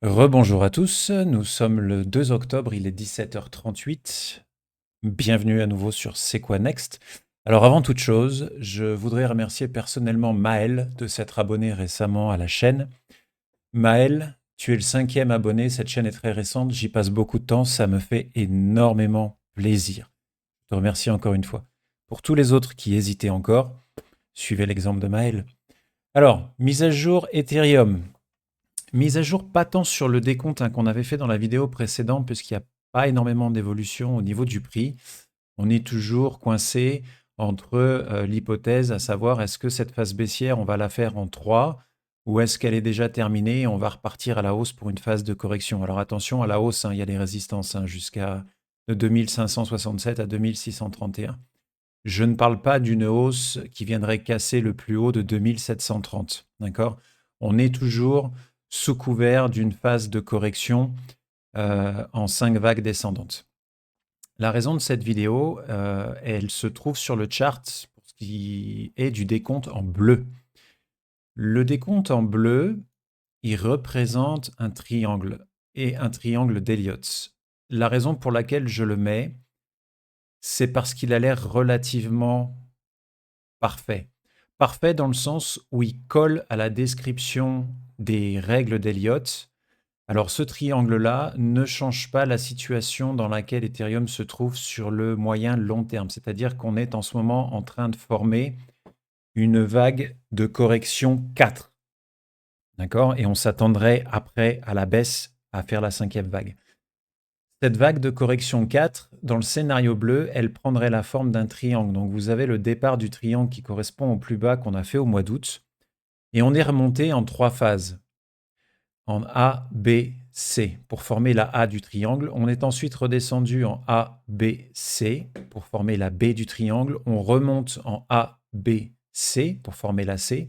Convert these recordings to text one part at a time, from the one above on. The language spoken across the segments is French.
Rebonjour à tous, nous sommes le 2 octobre, il est 17h38. Bienvenue à nouveau sur C'est quoi Next? Alors avant toute chose, je voudrais remercier personnellement Maël de s'être abonné récemment à la chaîne. Maël, tu es le 5e abonné, cette chaîne est très récente, j'y passe beaucoup de temps, ça me fait énormément plaisir. Je te remercie encore une fois. Pour tous les autres qui hésitaient encore, suivez l'exemple de Maël. Alors, mise à jour Ethereum. Mise à jour pas tant sur le décompte qu'on avait fait dans la vidéo précédente, puisqu'il n'y a pas énormément d'évolution au niveau du prix. On est toujours coincé entre l'hypothèse à savoir est-ce que cette phase baissière, on va la faire en 3 ou est-ce qu'elle est déjà terminée et on va repartir à la hausse pour une phase de correction. Alors attention à la hausse, il y a les résistances jusqu'à de 2567 à 2631. Je ne parle pas d'une hausse qui viendrait casser le plus haut de 2730. D'accord? On est toujours sous couvert d'une phase de correction en 5 vagues descendantes. La raison de cette vidéo, elle se trouve sur le chart pour ce qui est du décompte en bleu. Le décompte en bleu, il représente un triangle et un triangle d'Elliott. La raison pour laquelle je le mets, c'est parce qu'il a l'air relativement parfait. Parfait dans le sens où il colle à la description des règles d'Elliott. Alors ce triangle-là ne change pas la situation dans laquelle Ethereum se trouve sur le moyen long terme. C'est-à-dire qu'on est en ce moment en train de former une vague de correction 4. D'accord? Et on s'attendrait après à la baisse à faire la 5e vague. Cette vague de correction 4, dans le scénario bleu, elle prendrait la forme d'un triangle. Donc vous avez le départ du triangle qui correspond au plus bas qu'on a fait au mois d'août. Et on est remonté en 3 phases. En A, B, C pour former la A du triangle. On est ensuite redescendu en A, B, C pour former la B du triangle. On remonte en A, B, C pour former la C.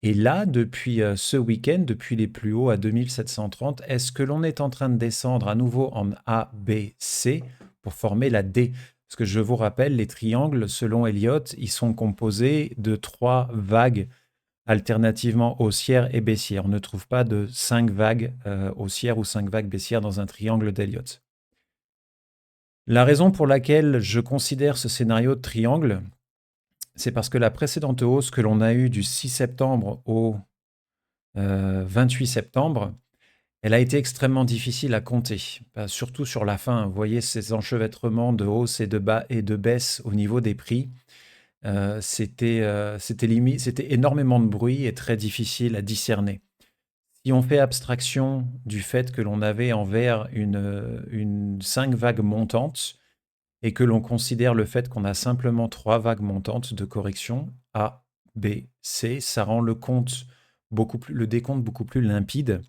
Et là, depuis ce week-end, depuis les plus hauts à 2730, est-ce que l'on est en train de descendre à nouveau en A, B, C pour former la D? Parce que je vous rappelle, les triangles, selon Elliott, ils sont composés de 3 vagues alternativement haussières et baissières. On ne trouve pas de 5 vagues haussières ou 5 vagues baissières dans un triangle d'Elliott. La raison pour laquelle je considère ce scénario de triangle, c'est parce que la précédente hausse que l'on a eue du 6 septembre au 28 septembre, elle a été extrêmement difficile à compter, surtout sur la fin. Vous voyez ces enchevêtrements de hausse et de bas et de baisse au niveau des prix. C'était énormément de bruit et très difficile à discerner. Si on fait abstraction du fait que l'on avait en vert une 5 vagues montantes et que l'on considère le fait qu'on a simplement 3 vagues montantes de correction, A, B, C, ça rend le décompte beaucoup plus limpide.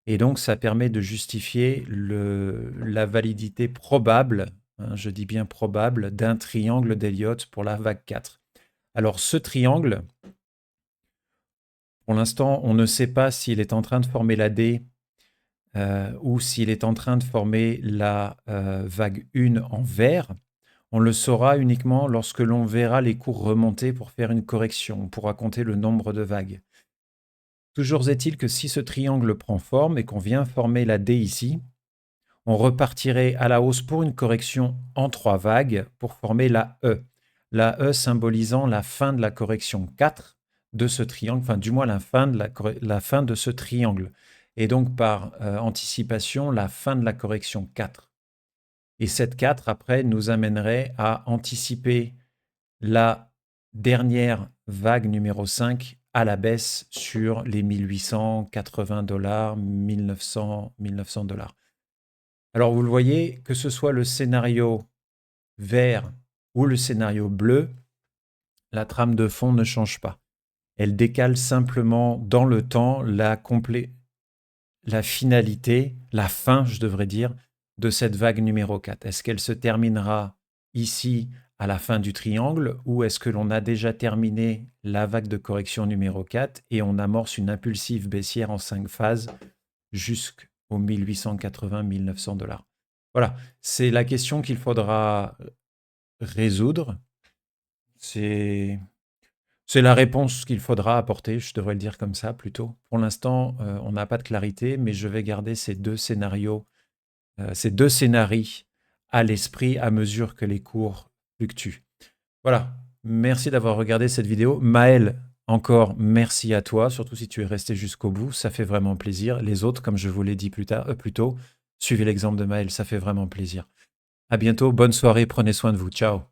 Et donc, ça permet de justifier la validité probable, je dis bien probable, d'un triangle d'Elliott pour la vague 4. Alors, ce triangle, pour l'instant, on ne sait pas s'il est en train de former la D ou s'il est en train de former la vague 1 en vert. On le saura uniquement lorsque l'on verra les cours remonter pour faire une correction. On pourra compter le nombre de vagues. Toujours est-il que si ce triangle prend forme et qu'on vient former la D ici, on repartirait à la hausse pour une correction en 3 vagues pour former la E. La E symbolisant la fin de la correction 4 de ce triangle, enfin du moins la fin de ce triangle. Et donc par anticipation, la fin de la correction 4. Et cette 4, après, nous amènerait à anticiper la dernière vague numéro 5 à la baisse sur les 1880 $, 1900 $. Alors vous le voyez, que ce soit le scénario vert ou le scénario bleu, la trame de fond ne change pas. Elle décale simplement dans le temps la finalité, la fin, je devrais dire, de cette vague numéro 4. Est-ce qu'elle se terminera ici à la fin du triangle ou est-ce que l'on a déjà terminé la vague de correction numéro 4 et on amorce une impulsive baissière en 5 phases jusqu'aux 1880-1900 $? Voilà, c'est la question qu'il faudra résoudre. C'est C'est la réponse qu'il faudra apporter, je devrais le dire comme ça plutôt. Pour l'instant, on n'a pas de clarité, mais je vais garder ces 2 scénarios, ces 2 scénarii à l'esprit à mesure que les cours fluctuent. Voilà, merci d'avoir regardé cette vidéo. Maël, encore merci à toi, surtout si tu es resté jusqu'au bout, ça fait vraiment plaisir. Les autres, comme je vous l'ai dit plus tôt, suivez l'exemple de Maël, ça fait vraiment plaisir. À bientôt, bonne soirée, prenez soin de vous, ciao.